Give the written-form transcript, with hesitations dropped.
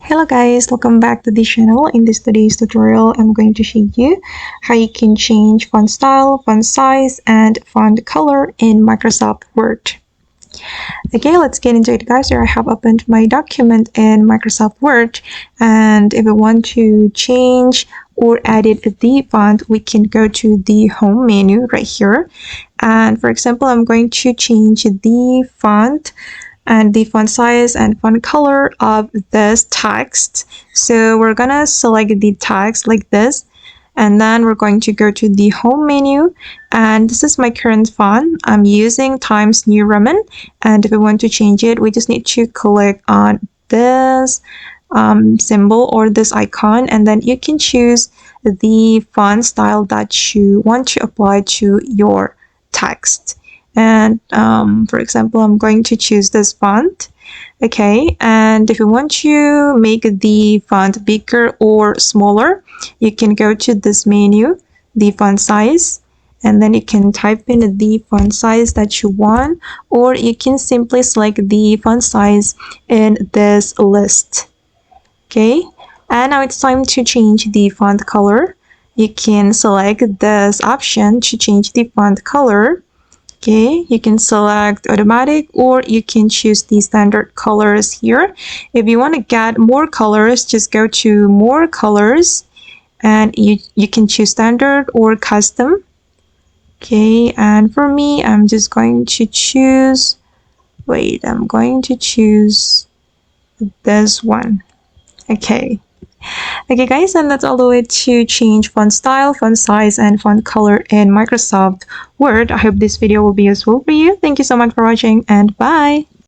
Hello guys, welcome back to the channel. In this today's tutorial, I'm going to show you how you can change font style, font size, and font color in Microsoft Word. Okay, let's get into it guys. Here I have opened my document in Microsoft Word, and if we want to change or edit the font, we can go to the home menu right here. And for example, I'm going to change the font and the font size and font color of this text. So we're gonna select the text like this, and then we're going to go to the home menu, and this is my current font. I'm using Times New Roman, and if we want to change it, we just need to click on this symbol or this icon, and then you can choose the font style that you want to apply to your text. And for example, I'm going to choose this font. Okay, and if you want to make the font bigger or smaller, you can go to this menu, the font size, and then you can type in the font size that you want, or you can simply select the font size in this list. Okay, and now it's time to change the font color. You can select this option to change the font color. Okay, you can select automatic, or you can choose the standard colors here. If you want to get more colors, just go to more colors, and you can choose standard or custom. Okay, and for me, I'm just going to choose, I'm going to choose this one. Okay guys, and that's all the way to change font style, font size, and font color in Microsoft Word. I hope this video will be useful for you. Thank you so much for watching, and bye.